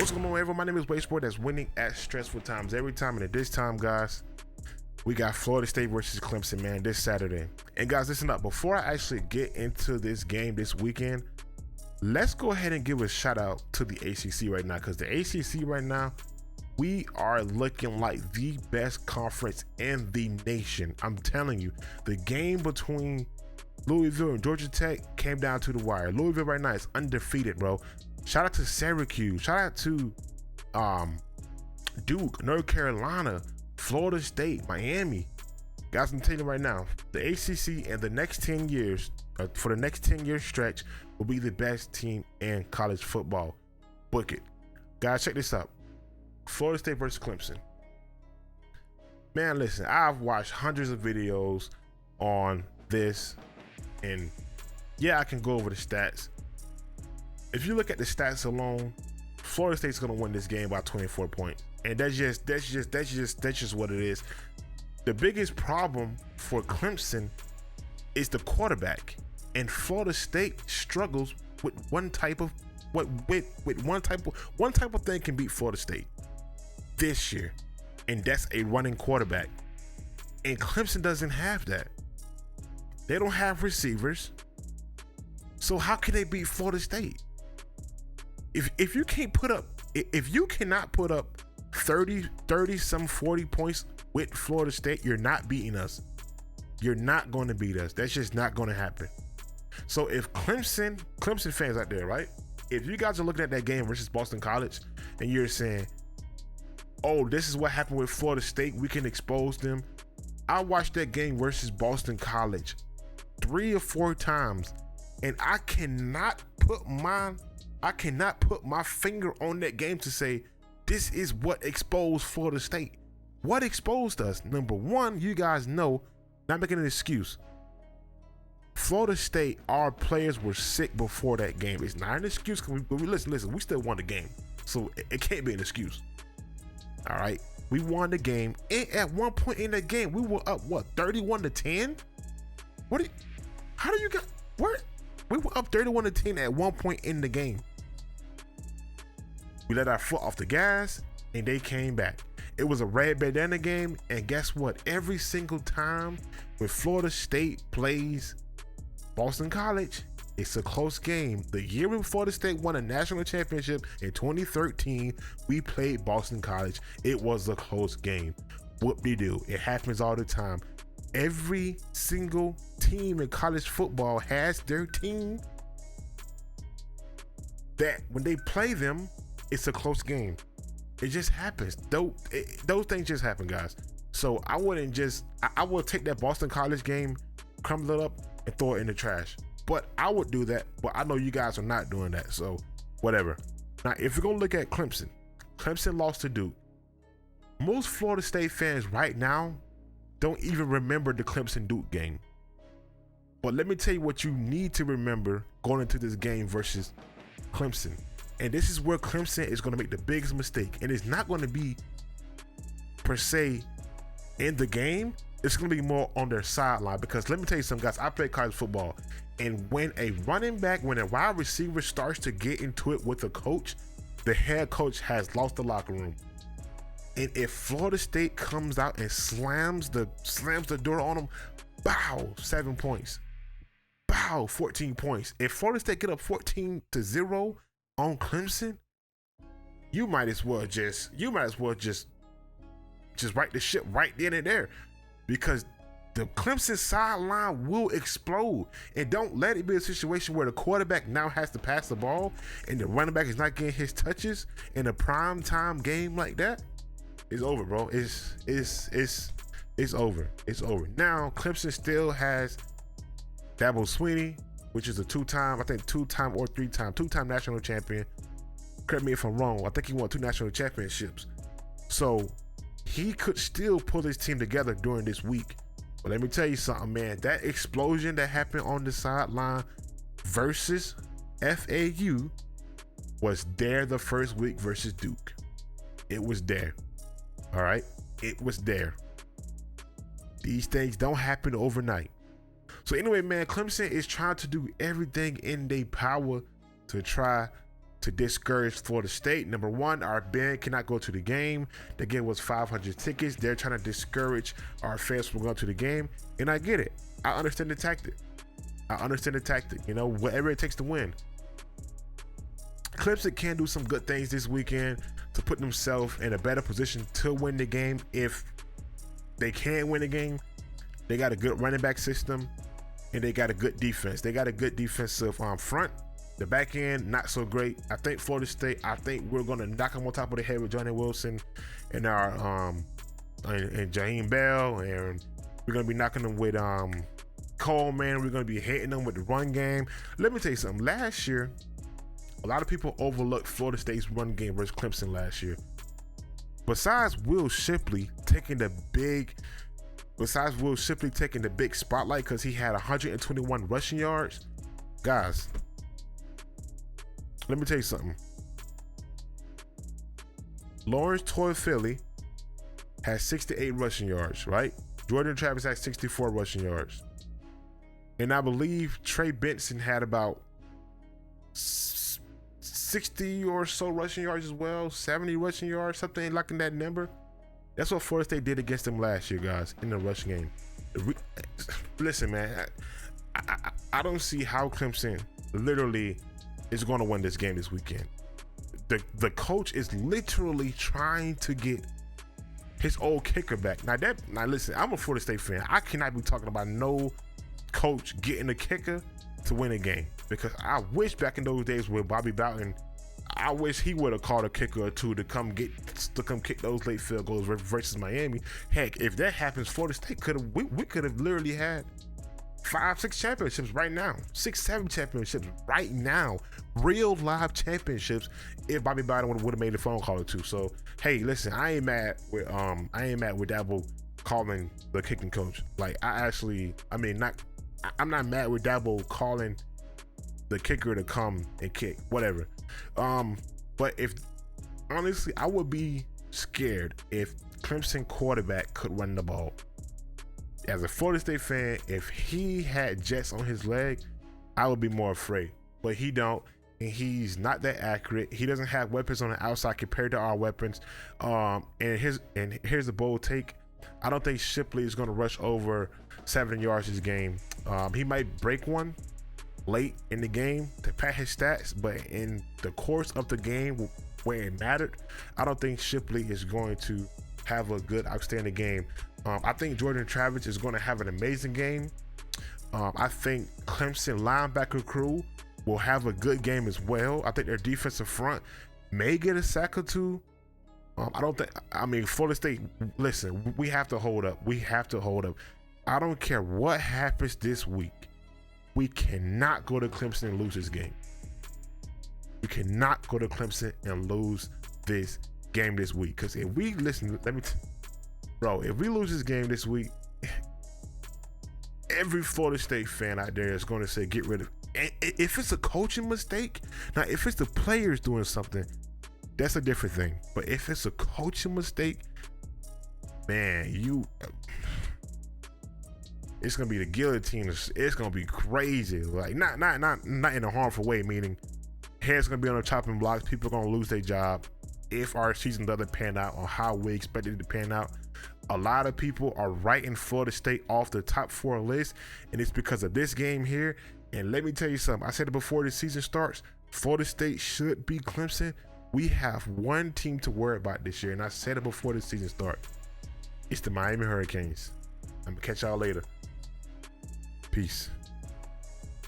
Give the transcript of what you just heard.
What's going on, everyone? My name is Waysport. That's winning at stressful times every time. And at this time, guys, we got Florida State versus Clemson, man, this Saturday. And guys, listen up. Before I actually get into this game this weekend, let's go ahead and give a shout out to the ACC right now, because the ACC right now, we are looking like the best conference in the nation. I'm telling you, the game between Louisville and Georgia Tech came down to the wire. Louisville right now is undefeated, bro. Shout out to Syracuse. Shout out to Duke, North Carolina, Florida State, Miami. Guys, I'm telling you right now, the ACC and the next 10 years, for the next 10-year stretch, will be the best team in college football. Book it. Guys, check this out. Florida State versus Clemson. Man, listen, I've watched hundreds of videos on this, and yeah, I can go over the stats. If you look at the stats alone, Florida State's gonna win this game by 24 points, and that's just what it is. The biggest problem for Clemson is the quarterback, and Florida State struggles with one type of thing can beat Florida State this year, and that's a running quarterback. And Clemson doesn't have that. They don't have receivers, so how can they beat Florida State? If you cannot put up 30 some 40 points with Florida State, you're not beating us. You're not going to beat us. That's just not going to happen. So if Clemson fans out there, right? If you guys are looking at that game versus Boston College and you're saying, oh, this is what happened with Florida State, we can expose them. I watched that game versus Boston College 3 or 4 times, and I cannot put my finger on that game to say this is what exposed Florida State. What exposed us? Number one, you guys know, not making an excuse, Florida State, our players were sick before that game. It's not an excuse, because listen, we still won the game, so it can't be an excuse. All right, we won the game, and at one point in the game, we were up 31-10. We were up 31-10 at one point in the game. We let our foot off the gas, and they came back. It was a red bandana game, and guess what? Every single time when Florida State plays Boston College, it's a close game. The year when Florida State won a national championship in 2013, we played Boston College. It was a close game. Whoop-de-doo. It happens all the time. Every single team in college football has their team that when they play them, it's a close game. It just happens. Those things just happen, guys. So I would take that Boston College game, crumble it up, and throw it in the trash. But I would do that, but I know you guys are not doing that, so whatever. Now, if you're gonna look at Clemson lost to Duke. Most Florida State fans right now don't even remember the Clemson-Duke game. But let me tell you what you need to remember going into this game versus Clemson. And this is where Clemson is going to make the biggest mistake. And it's not going to be, per se, in the game. It's going to be more on their sideline. Because let me tell you something, guys. I play college football. And when a wide receiver starts to get into it with a coach, the head coach has lost the locker room. And if Florida State comes out and slams the door on them, bow, 7 points. Bow, 14 points. If Florida State get up 14-0 on Clemson, you might as well just right the ship right then and there, because the Clemson sideline will explode. And don't let it be a situation where the quarterback now has to pass the ball and the running back is not getting his touches in a prime time game like that. It's over, bro. It's over. It's over. Now, Clemson still has Dabo Swinney, which is a two-time national champion. Correct me if I'm wrong. I think he won 2 national championships. So he could still pull his team together during this week. But let me tell you something, man. That explosion that happened on the sideline versus FAU was there the first week versus Duke. It was there. All right? It was there. These things don't happen overnight. So anyway, man, Clemson is trying to do everything in their power to try to discourage Florida State. Number one, our band cannot go to the game. The game was 500 tickets. They're trying to discourage our fans from going to the game, and I get it. I understand the tactic. You know, whatever it takes to win. Clemson can do some good things this weekend to put themselves in a better position to win the game. If they can win the game, they got a good running back system, and they got a good defense. They got a good defensive front. The back end, not so great. I think Florida State, we're going to knock them on top of the head with Johnny Wilson and our and Jaheim Bell, and we're going to be knocking them with Coleman. We're going to be hitting them with the run game. Let me tell you something. Last year, a lot of people overlooked Florida State's run game versus Clemson last year. Besides Will Shipley taking the big spotlight because he had 121 rushing yards, guys, let me tell you something. Lawrence Toafili has 68 rushing yards, right? Jordan Travis has 64 rushing yards. And I believe Trey Benson had about 60 or so rushing yards as well, 70 rushing yards, something like in that number. That's what Florida State did against them last year, guys, in the rushing game. Listen, man, I don't see how Clemson literally is going to win this game this weekend. The coach is literally trying to get his old kicker back. Now listen, I'm a Florida State fan. I cannot be talking about no coach getting a kicker to win a game, because I wish back in those days with Bobby Bowden, I wish he would have called a kicker or two to come kick those late field goals versus Miami. Heck, if that happens, Florida State we could have literally had 5-6 championships right now, 6-7 championships right now, real live championships, if Bobby Bowden would have made a phone call or two. So hey, listen, I ain't mad with Dabo calling the kicking coach. Like I'm not mad with Dabo calling the kicker to come and kick, whatever. But if honestly, I would be scared if Clemson quarterback could run the ball. As a Florida State fan, if he had jets on his leg, I would be more afraid. But he don't, and he's not that accurate. He doesn't have weapons on the outside compared to our weapons. And here's the bold take. I don't think Shipley is going to rush over 7 yards this game. He might break one late in the game to pad his stats, but in the course of the game where it mattered, I don't think Shipley is going to have a good, outstanding game. I think Jordan Travis is going to have an amazing game. I think Clemson linebacker crew will have a good game as well. I think their defensive front may get a sack or two. Florida State, listen, we have to hold up. I don't care what happens this week. We cannot go to Clemson and lose this game. We cannot go to Clemson and lose this game this week. Because if we lose this game this week, every Florida State fan out there is going to say, get rid of it. And if it's a coaching mistake, now if it's the players doing something, that's a different thing. But if it's a coaching mistake, man, it's gonna be the guillotine. It's gonna be crazy. Like not in a harmful way, meaning heads gonna be on the chopping blocks. People are gonna lose their job if our season doesn't pan out on how we expected it to pan out. A lot of people are writing Florida State off the top 4 list, and it's because of this game here. And let me tell you something. I said it before the season starts. Florida State should beat Clemson. We have one team to worry about this year, and I said it before the season starts. It's the Miami Hurricanes. I'm gonna catch y'all later. Peace.